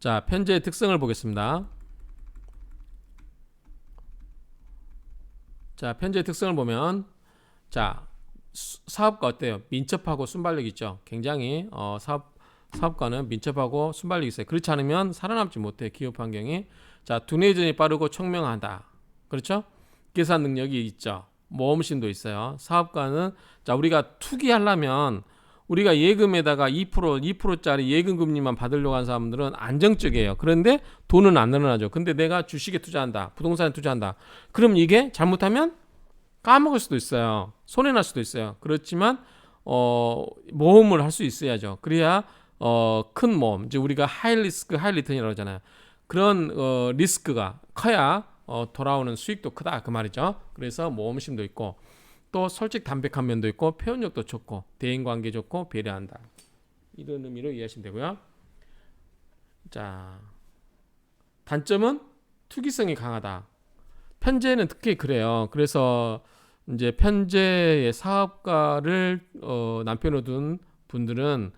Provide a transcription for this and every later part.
자, 편제의 특성을 보겠습니다. 자, 편제의 특성을 보면, 자, 사업가 어때요? 민첩하고 순발력 있죠. 굉장히 사업가는 민첩하고 순발력 있어요. 그렇지 않으면 살아남지 못해 기업 환경이. 자, 두뇌전이 빠르고 총명하다. 그렇죠? 계산 능력이 있죠. 모험심도 있어요. 사업가는, 자, 우리가 투기하려면 우리가 예금에다가 2%짜리 예금 금리만 받으려고 하는 사람들은 안정적이에요. 그런데 돈은 안 늘어나죠. 근데 내가 주식에 투자한다, 부동산에 투자한다, 그럼 이게 잘못하면 까먹을 수도 있어요. 손해날 수도 있어요. 그렇지만 모험을 할 수 있어야죠. 그래야 큰 모험, 이제 우리가 하이 리스크 하이 리턴이라고 하잖아요. 그런 리스크가 커야 돌아오는 수익도 크다 그 말이죠. 그래서 모험심도 있고, 또 솔직 담백한 면도 있고, 표현력도 좋고, 대인관계 좋고, 배려한다, 이런 의미로 이해하시면 되고요. 자, 단점은 투기성이 강하다. 편제는 특히 그래요. 그래서 이제 편제의 사업가를 남편으로 둔 분들은,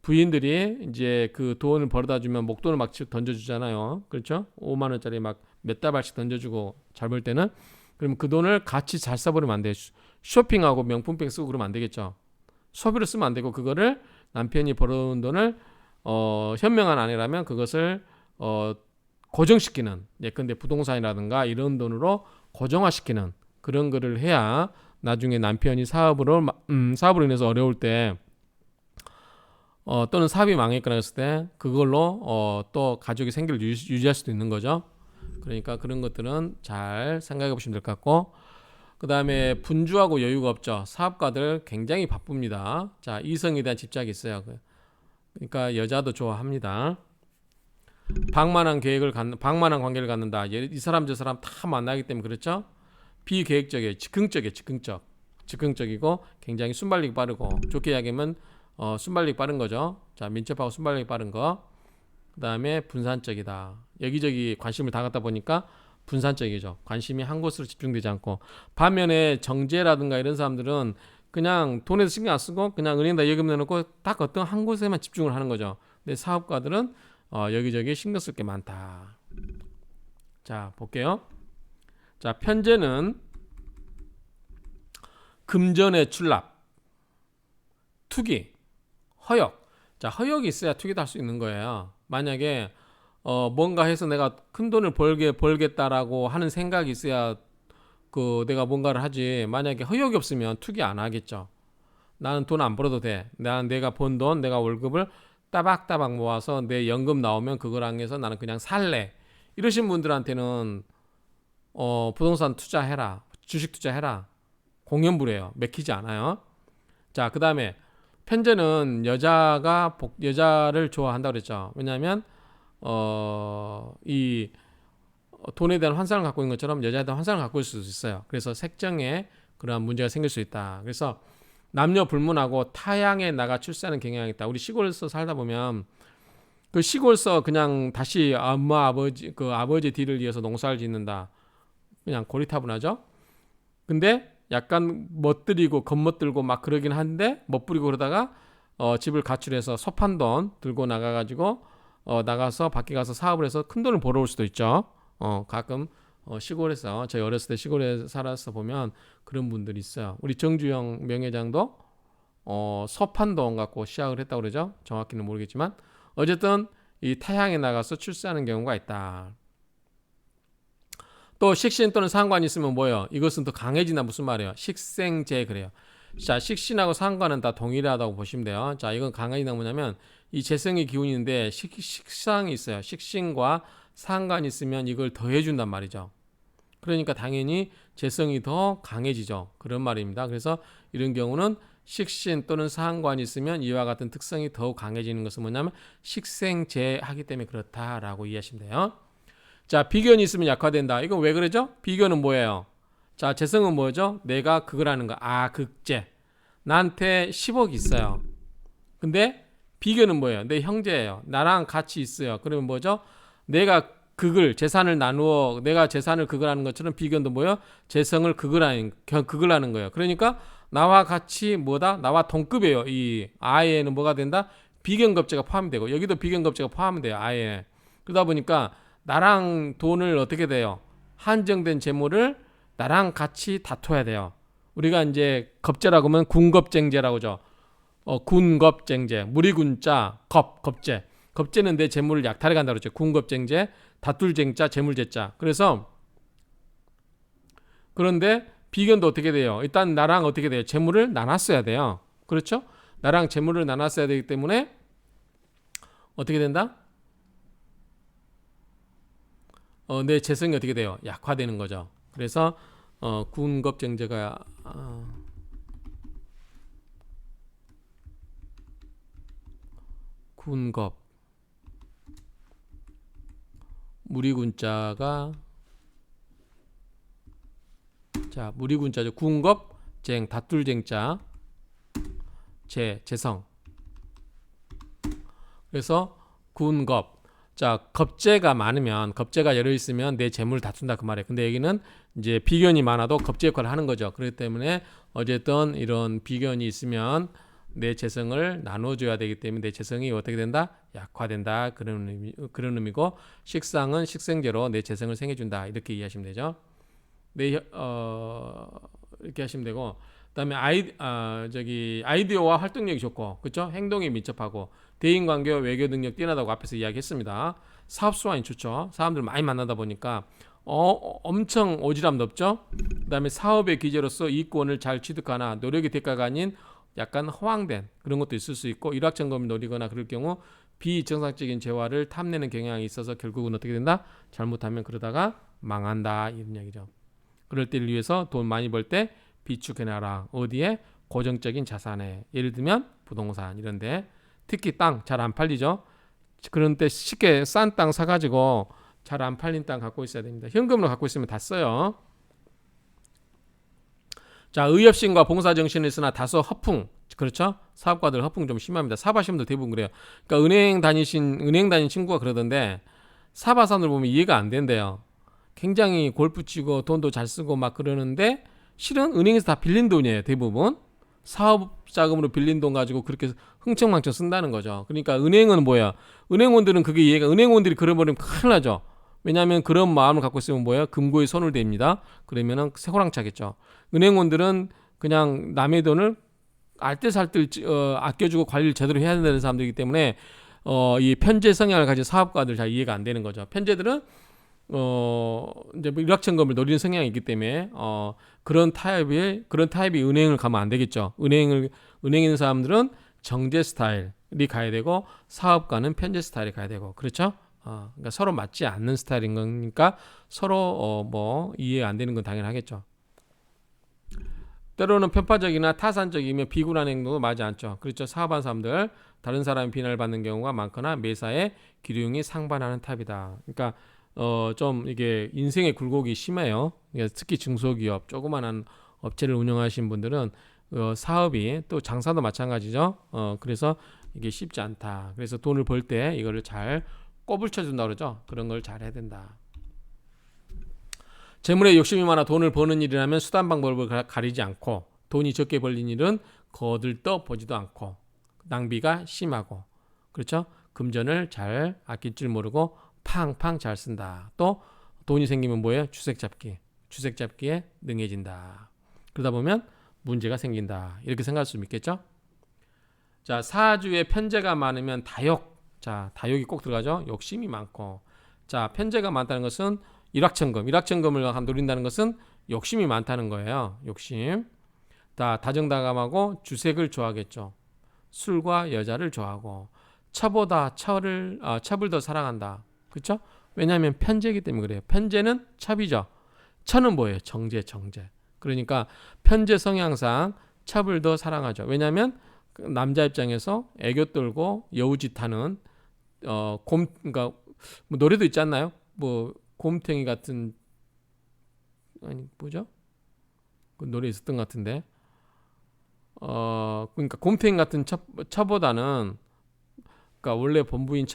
부인들이 이제 그 돈을 벌어다 주면 목돈을 막 던져주잖아요. 그렇죠? 5만 원짜리 막 몇 다발씩 던져주고 잘 벌 때는, 그러면 그 돈을 같이 잘 써버리면 안 돼. 쇼핑하고 명품백 쓰고 그러면 안 되겠죠. 소비로 쓰면 안 되고, 그거를 남편이 벌어온 돈을 현명한 아내라면 그것을 고정시키는, 예컨대 부동산이라든가 이런 돈으로 고정화시키는 그런 거를 해야 나중에 남편이 사업으로 인해서 어려울 때 또는 사업이 망했거나 했을 때 그걸로 또 가족의 생계를 유지할 수도 있는 거죠. 그러니까 그런 것들은 잘 생각해 보시면 될 것 같고, 그 다음에 분주하고 여유가 없죠. 사업가들 굉장히 바쁩니다. 자, 이성에 대한 집착이 있어요. 그러니까 여자도 좋아합니다. 방만한 관계를 갖는다. 이 사람 저 사람 다 만나기 때문에 그렇죠. 비계획적이에요. 즉흥적이고 굉장히 순발력이 빠르고, 좋게 이야기하면 순발력이 빠른 거죠. 자, 민첩하고 순발력이 빠른 거. 그 다음에 분산적이다. 여기저기 관심을 다 갖다 보니까 분산적이죠. 관심이 한 곳으로 집중되지 않고. 반면에 정제라든가 이런 사람들은 그냥 돈에서 신경 안 쓰고 그냥 은행에다 예금 내놓고 딱 어떤 한 곳에만 집중을 하는 거죠. 근데 사업가들은 여기저기 신경 쓸 게 많다. 자, 볼게요. 자, 편제는 금전의 출납, 투기, 허역. 자, 허역이 있어야 투기도 할 수 있는 거예요. 만약에 뭔가 해서 내가 큰 돈을 벌겠다라고 하는 생각이 있어야 내가 뭔가를 하지. 만약에 허역이 없으면 투기 안 하겠죠. 나는 돈 안 벌어도 돼. 내가 번 돈, 내가 월급을 따박따박 모아서 내 연금 나오면 그걸 향해서 나는 그냥 살래. 이러신 분들한테는 부동산 투자해라, 주식 투자해라, 공연부래요. 맥히지 않아요. 자, 그 다음에 편제는 여자를 좋아한다고 그랬죠. 왜냐하면 이 돈에 대한 환상을 갖고 있는 것처럼 여자에 대한 환상을 갖고 있을 수 있어요. 그래서 색정에 그러한 문제가 생길 수 있다. 그래서 남녀 불문하고 타향에 나가 출세하는 경향이 있다. 우리 시골에서 살다 보면 그 시골에서 그냥 다시 아버지 뒤를 이어서 농사를 짓는다. 그냥 고리타분하죠. 근데 약간 멋들이고 겉멋들고 막 그러긴 한데 멋부리고 그러다가 집을 가출해서 섭한 돈 들고 나가가지고 나가서 밖에 가서 사업을 해서 큰 돈을 벌어올 수도 있죠. 가끔 시골에서, 저희 어렸을 때 시골에 살아서 보면 그런 분들이 있어요. 우리 정주영 명예장도 섭한 돈 갖고 시작을 했다고 그러죠. 정확히는 모르겠지만 어쨌든 이 타향에 나가서 출세하는 경우가 있다. 또 식신 또는 상관이 있으면 뭐예요? 이것은 더 강해진다. 무슨 말이에요? 식생제 그래요. 자, 식신하고 상관은 다 동일하다고 보시면 돼요. 자, 이건 강해진다 뭐냐면 이 재성의 기운이 있는데 식상이 있어요. 식신과 상관이 있으면 이걸 더해준단 말이죠. 그러니까 당연히 재성이 더 강해지죠. 그런 말입니다. 그래서 이런 경우는 식신 또는 상관이 있으면 이와 같은 특성이 더욱 강해지는 것은 뭐냐면 식생제하기 때문에 그렇다라고 이해하시면 돼요. 자, 비견이 있으면 약화된다. 이건 왜 그러죠? 비견은 뭐예요? 자, 재성은 뭐죠? 내가 그걸 하는 거. 극제. 나한테 10억 있어요. 근데 비견은 뭐예요? 내 형제예요. 나랑 같이 있어요. 그러면 뭐죠? 내가 재산을 나누어 내가 재산을 그걸 하는 것처럼 비견도 뭐예요? 재성을 그걸 하는 거예요. 그러니까 나와 같이 뭐다? 나와 동급이에요. 이 아에는 뭐가 된다? 비견겁제가 포함이 되고, 여기도 비견겁제가 포함이 돼요. 아에. 그러다 보니까 나랑 돈을 어떻게 돼요? 한정된 재물을 나랑 같이 다퉈야 돼요. 우리가 이제 겁제라고 하면 군겁쟁제라고 하죠. 군겁쟁제, 무리군자, 겁제. 겁제는 내 재물을 약탈해 간다고 그랬죠. 군겁쟁제, 다툴쟁자, 재물제자. 그래서 그런데 비견도 어떻게 돼요? 일단 나랑 어떻게 돼요? 재물을 나눴어야 돼요. 그렇죠? 나랑 재물을 나눴어야 되기 때문에 어떻게 된다? 내 재성이 어떻게 돼요? 약화되는 거죠. 그래서 군겁쟁제가 군겁 무리군자가 자 무리군자죠. 군겁쟁 다툴쟁자 재성. 그래서 군겁. 자, 겁재가 많으면 겁재가 여러 있으면 내 재물을 다툰다 그 말이에요. 근데 여기는 이제 비견이 많아도 겁재 역할을 하는 거죠. 그렇기 때문에 어쨌든 이런 비견이 있으면 내 재성을 나눠줘야 되기 때문에 내 재성이 어떻게 된다? 약화된다. 그런 의미고 식상은 식생제로 내 재성을 생해준다. 이렇게 이해하시면 되죠. 이렇게 하시면 되고 그다음에 아이디어와 활동력이 좋고 그렇죠? 행동이 민첩하고 대인관계와 외교 능력 뛰어나다고 앞에서 이야기했습니다. 사업 수완이 좋죠. 사람들 많이 만나다 보니까 엄청 오지랖 넓죠. 그다음에 사업의 기재로서 이권을 잘 취득하나 노력의 대가가 아닌 약간 허황된 그런 것도 있을 수 있고 일확천금을 노리거나 그럴 경우 비정상적인 재화를 탐내는 경향이 있어서 결국은 어떻게 된다? 잘못하면 그러다가 망한다 이런 얘기죠. 그럴 때를 위해서 돈 많이 벌 때 비축해놔라. 어디에? 고정적인 자산에. 예를 들면 부동산 이런데 특히 땅 잘 안 팔리죠. 그런 때 쉽게 싼 땅 사가지고 잘 안 팔린 땅 갖고 있어야 됩니다. 현금으로 갖고 있으면 다 써요. 자, 의협심과 봉사정신이 있으나 다소 허풍. 그렇죠? 사업가들 허풍 좀 심합니다. 사바시험도 대부분 그래요. 그러니까 은행 다닌 친구가 그러던데 사바사람들 보면 이해가 안 된대요. 굉장히 골프 치고 돈도 잘 쓰고 막 그러는데 실은 은행에서 다 빌린 돈이에요. 대부분 사업 자금으로 빌린 돈 가지고 그렇게 흥청망청 쓴다는 거죠. 그러니까 은행은 뭐야? 은행원들은 그게 이해가 은행원들이 그래버리면 큰일 나죠. 왜냐하면 그런 마음을 갖고 있으면 뭐예요? 금고에 손을 댑니다. 그러면은 새호랑차겠죠. 은행원들은 그냥 남의 돈을 알뜰살뜰 아껴주고 관리를 제대로 해야 되는 사람들이기 때문에 이 편제 성향을 가진 사업가들 잘 이해가 안 되는 거죠. 편제들은 이제 뭐 일확천금을 노리는 성향이 있기 때문에 그런 타입이 은행을 가면 안 되겠죠. 은행에 있는 사람들은 정제 스타일이 가야 되고 사업가는 편제 스타일이 가야 되고 그렇죠. 그러니까 서로 맞지 않는 스타일인 거니까 서로 뭐 이해 안 되는 건 당연하겠죠. 때로는 편파적이나 타산적이며 비굴한 행동도 맞지 않죠. 그렇죠. 사업한 사람들 다른 사람이 비난을 받는 경우가 많거나 매사에 기류용이 상반하는 타입이다. 그러니까 좀 이게 인생의 굴곡이 심해요. 특히 중소기업, 조그만한 업체를 운영하시는 분들은 사업이 또 장사도 마찬가지죠. 그래서 이게 쉽지 않다. 그래서 돈을 벌 때 이거를 잘 꼽을 쳐준다 그러죠. 그런 걸 잘 해야 된다. 재물에 욕심이 많아 돈을 버는 일이라면 수단 방법을 가리지 않고 돈이 적게 벌린 일은 거들떠 보지도 않고 낭비가 심하고 그렇죠. 금전을 잘 아낄 줄 모르고 팡팡 잘 쓴다. 또 돈이 생기면 뭐예요? 주색 잡기에 능해진다. 그러다 보면 문제가 생긴다. 이렇게 생각할 수 있겠죠? 자, 사주에 편재가 많으면 다욕. 자, 다욕이 꼭 들어가죠. 욕심이 많고. 자, 편재가 많다는 것은 일확천금을 노린다는 것은 욕심이 많다는 거예요. 욕심. 다정다감하고 주색을 좋아하겠죠. 술과 여자를 좋아하고 차보다 첩을 더 사랑한다. 그렇죠? 왜냐하면 편재이기 때문에 그래요. 편재는 첩이죠. 처는 뭐예요? 정제. 그러니까 편재 성향상 첩을 더 사랑하죠. 왜냐하면 남자 입장에서 애교 떨고 여우짓하는 그러니까 뭐 노래도 있지 않나요? 뭐 곰탱이 같은 아니 뭐죠? 그 노래 있었던 것 같은데 그러니까 곰탱이 같은 첩보다는 그러니까 원래 본부인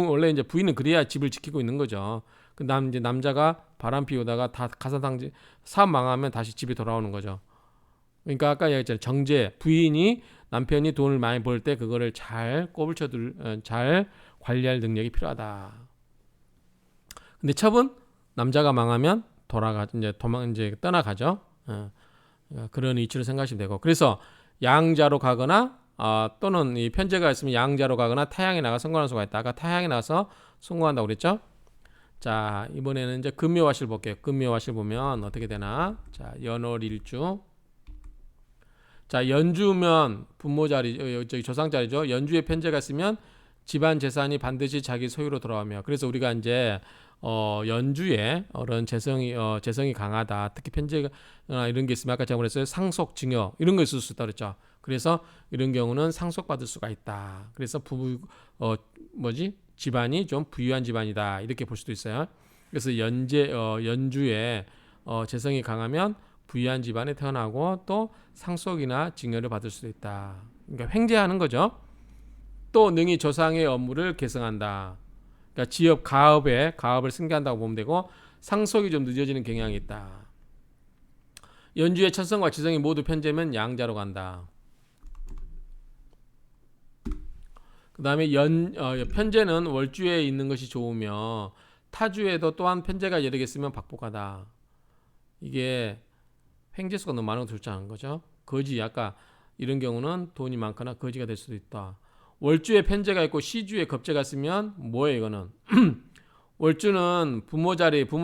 원래 이제 부인은 그래야 집을 지키고 있는 거죠. 그 이제 남자가 바람 피우다가 다 가사당지 사업 망하면 다시 집에 돌아오는 거죠. 그러니까 아까 얘기했잖아요. 정제 부인이 남편이 돈을 많이 벌 때 그거를 잘 잘 관리할 능력이 필요하다. 근데 첩은 남자가 망하면 이제 떠나가죠. 그런 이치로 생각하시면 되고. 그래서 양자로 가거나 또는 이 편제가 있으면 양자로 가거나 타향에 나가 성공하는 수가 있다. 아까 타향에 나가서 성공한다고 그랬죠? 자, 이번에는 이제 금묘화실 볼게요. 금묘화실 보면 어떻게 되나? 자, 연월일주. 자, 연주면 부모 자리, 저기 조상 자리죠. 연주에 편제가 있으면 집안 재산이 반드시 자기 소유로 돌아오며. 그래서 우리가 이제 연주에 그런 재성이 강하다. 특히 편제가 이런 게 있으면 아까 제가 그랬어요. 상속, 증여 이런 거 있을 수 있다 그랬죠. 그래서 이런 경우는 상속받을 수가 있다. 그래서 집안이 좀 부유한 집안이다. 이렇게 볼 수도 있어요. 그래서 연주에 재성이 강하면 부유한 집안에 태어나고 또 상속이나 증여를 받을 수도 있다. 그러니까 횡재하는 거죠. 또 능히 조상의 업무를 계승한다. 그러니까 지업 가업을 승계한다고 보면 되고 상속이 좀 늦어지는 경향이 있다. 연주의 천성과 지성이 모두 편제면 양자로 간다. 그 다음에 편제는 월주에 있는 것이 좋으며 타주에도 또한 편제가 여러 개 있으면 박복하다. 이게 횡재수가 너무 많은 거 좋지 않은 거죠. 거지, 아까 이런 경우는 돈이 많거나 거지가 될 수도 있다. 월주에 편제가 있고 시주에 겁재가 있으면 뭐예요 이거는? 월주는 부모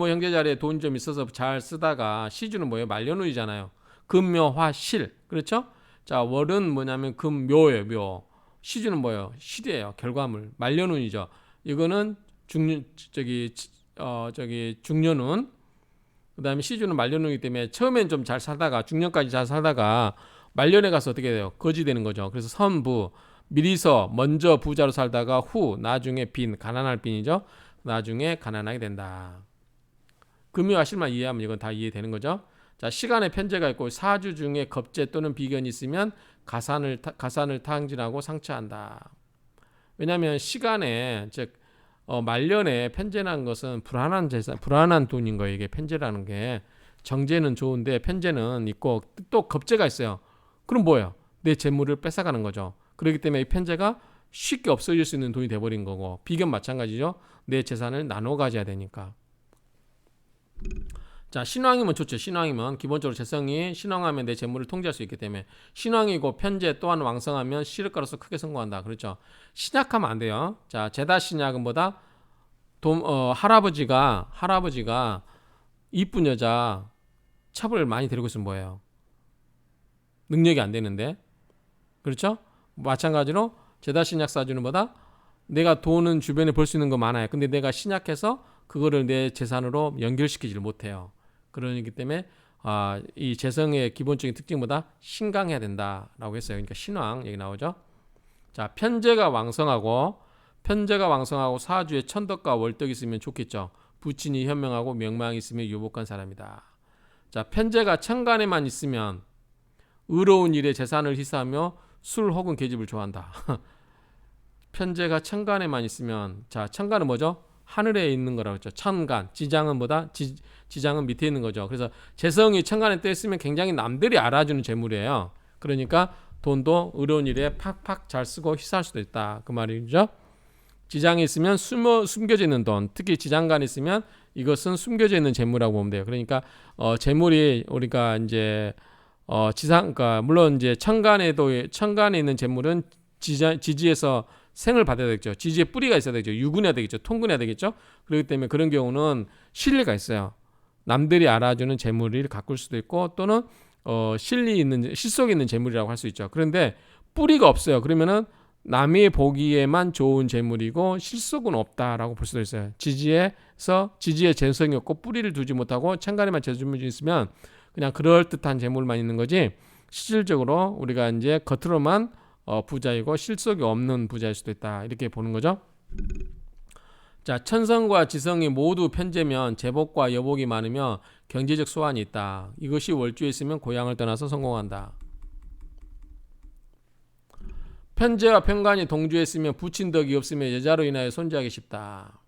형제 자리에 돈이 좀 있어서 잘 쓰다가 시주는 뭐예요? 말년운이잖아요. 금묘화실, 그렇죠? 자, 월은 뭐냐면 금묘예요, 묘. 시주는 뭐예요? 실이에요, 결과물. 말년운이죠. 이거는 중년운. 그 다음에 시주는 말년운이기 때문에 처음엔 좀 잘 살다가 중년까지 잘 살다가 말년에 가서 어떻게 돼요? 거지 되는 거죠. 그래서 선부, 미리서 먼저 부자로 살다가 후 나중에 가난할 빈이죠. 나중에 가난하게 된다. 금요화실만 이해하면 이건 다 이해되는 거죠. 자, 시간에 편제가 있고 사주 중에 겁재 또는 비견이 있으면 가산을 탕진하고 상처한다. 왜냐하면 시간에 즉 말년에 편제라는 것은 불안한 돈인 거예요. 이게 편제라는 게 정제는 좋은데 편제는 있고 또 겁재가 있어요. 그럼 뭐예요? 내 재물을 뺏어가는 거죠. 그렇기 때문에 이 편제가 쉽게 없어질 수 있는 돈이 돼버린 거고 비견 마찬가지죠. 내 재산을 나눠 가져야 되니까. 자, 신왕이면 좋죠. 신왕이면 기본적으로 재성이 신왕하면 내 재물을 통제할 수 있기 때문에 신왕이고 편제 또한 왕성하면 시륵가로서 크게 성공한다. 그렇죠. 신약하면 안 돼요. 자, 제다 신약은 뭐다? 할아버지가 이쁜 여자 첩을 많이 데리고 있으면 뭐예요? 능력이 안 되는데. 그렇죠? 마찬가지로 제다 신약 사주는 뭐다? 내가 돈은 주변에 벌 수 있는 거 많아요. 근데 내가 신약해서 그거를 내 재산으로 연결시키지를 못해요. 그러기 때문에 이 재성의 기본적인 특징보다 신강해야 된다라고 했어요. 그러니까 신왕 여기 나오죠. 자, 편제가 왕성하고 사주에 천덕과 월덕이 있으면 좋겠죠. 부친이 현명하고 명망이 있으면 유복한 사람이다. 자, 편제가 천간에만 있으면 의로운 일에 재산을 희사하며 술 혹은 계집을 좋아한다. 편제가 천간에만 있으면, 자, 천간은 뭐죠? 하늘에 있는 거라고 했죠. 천간. 지장은 뭐다? 지장은 밑에 있는 거죠. 그래서 재성이 천간에 떠 있으면 굉장히 남들이 알아주는 재물이에요. 그러니까 돈도 의로운 일에 팍팍 잘 쓰고 희사할 수도 있다. 그 말이죠. 지장이 있으면 숨겨져 있는 돈, 특히 지장간이 있으면 이것은 숨겨져 있는 재물이라고 보면 돼요. 그러니까 재물이 우리가 이제 그러니까 물론 이제 천간에 있는 재물은 지지에서 생을 받아야 되겠죠. 지지에 뿌리가 있어야 되겠죠. 유근해야 되겠죠. 통근해야 되겠죠. 그렇기 때문에 그런 경우는 신뢰가 있어요. 남들이 알아주는 재물을 가꿀 수도 있고 또는 실속 있는 재물이라고 할 수 있죠. 그런데 뿌리가 없어요. 그러면은 남이 보기에만 좋은 재물이고 실속은 없다라고 볼 수도 있어요. 지지에 재성이 없고 뿌리를 두지 못하고 천간에만 재물이 있으면 그냥 그럴듯한 재물만 있는 거지 실질적으로 우리가 이제 겉으로만 부자이고 실속이 없는 부자일 수도 있다. 이렇게 보는 거죠. 자, 천성과 지성이 모두 편제면 제복과 여복이 많으며 경제적 소환이 있다. 이것이 월주에 있으면 고향을 떠나서 성공한다. 편제와 편관이 동주에 있으면 부친 덕이 없으며 여자로 인하여 손재하기 쉽다.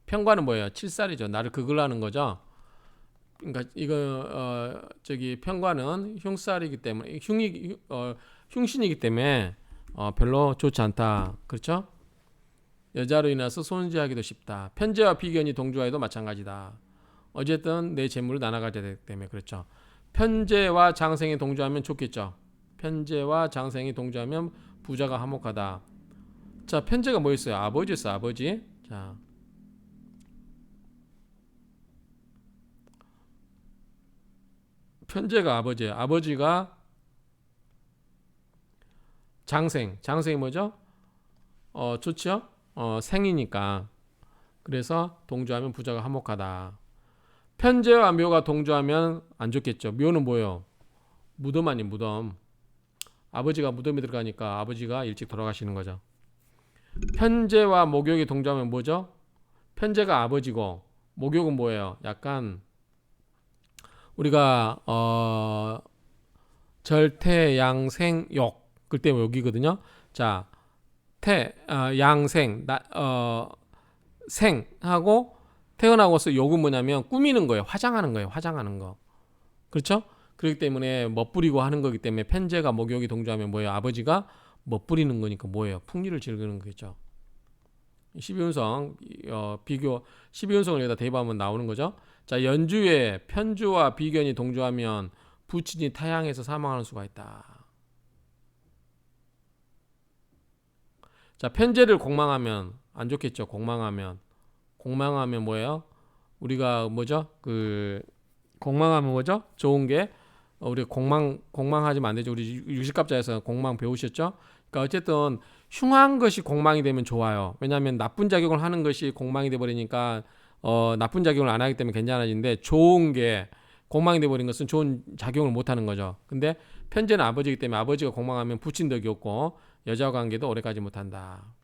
편관은 뭐예요? 칠살이죠. 나를 그걸하는 거죠. 그러니까 이거 편관은 흉살이기 때문에 흉신이기 때문에 별로 좋지 않다. 그렇죠? 여자로 인해서 손질하기도 쉽다. 편재와 비견이 동조하여도 마찬가지다. 어쨌든 내 재물을 나눠가야 되기 때문에 그렇죠. 편재와 장생이 동조하면 좋겠죠. 편재와 장생이 동조하면 부자가 화목하다. 자, 편재가 뭐였어요? 아버지였어, 아버지. 자, 편재가 아버지예요. 아버지가 장생이 뭐죠? 좋죠? 생이니까. 그래서 동조하면 부자가 화목하다. 편재와 묘가 동조하면 안 좋겠죠. 묘는 뭐예요? 무덤 아니 무덤. 아버지가 무덤에 들어가니까 아버지가 일찍 돌아가시는 거죠. 편재와 목욕이 동조하면 뭐죠? 편재가 아버지고 목욕은 뭐예요? 약간 우리가 절태양생욕 그때 욕이거든요. 자, 양생 생하고 태어나고서 욕은 뭐냐면 꾸미는 거예요. 화장하는 거예요. 화장하는 거. 그렇죠? 그렇기 때문에 멋부리고 하는 거기 때문에 편재가 목욕이 동조하면 뭐예요? 아버지가 멋부리는 거니까 뭐예요? 풍류를 즐기는 거겠죠. 12운성 비교 12운성을 여기다 대입하면 나오는 거죠. 자, 연주에 편주와 비견이 동조하면 부친이 타향해서 사망하는 수가 있다. 자, 편재를 공망하면 안 좋겠죠. 공망하면 뭐예요? 우리가 뭐죠? 공망하면 뭐죠? 좋은 게 우리 공망하지면 안 되죠. 우리 유식갑자에서 공망 배우셨죠? 그러니까 어쨌든 흉한 것이 공망이 되면 좋아요. 왜냐하면 나쁜 작용을 하는 것이 공망이 돼 버리니까 나쁜 작용을 안 하기 때문에 괜찮아지는데 좋은 게 공망이 돼 버린 것은 좋은 작용을 못 하는 거죠. 근데 편재는 아버지이기 때문에 아버지가 공망하면 부친 덕이 없고 여자 관계도 오래가지 못한다.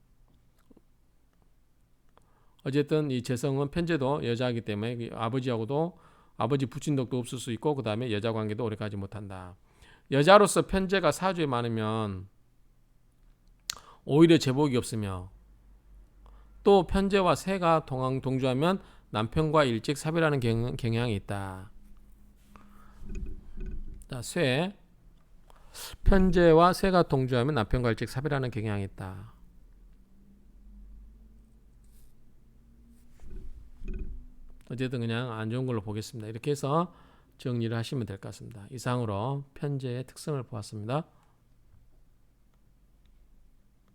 어쨌든 이 재성은 편재도 여자이기 때문에 아버지하고도 아버지 부친 덕도 없을 수 있고 그 다음에 여자 관계도 오래가지 못한다. 여자로서 편재가 사주에 많으면 오히려 제복이 없으며 또 편재와 세가 동조하면 남편과 일찍 사별하는 경향이 있다. 자, 편재와 세가 동조하면 남편과 일찍 사별하는 경향이 있다. 어쨌든 그냥 안 좋은 걸로 보겠습니다. 이렇게 해서 정리를 하시면 될 것 같습니다. 이상으로 편재의 특성을 보았습니다.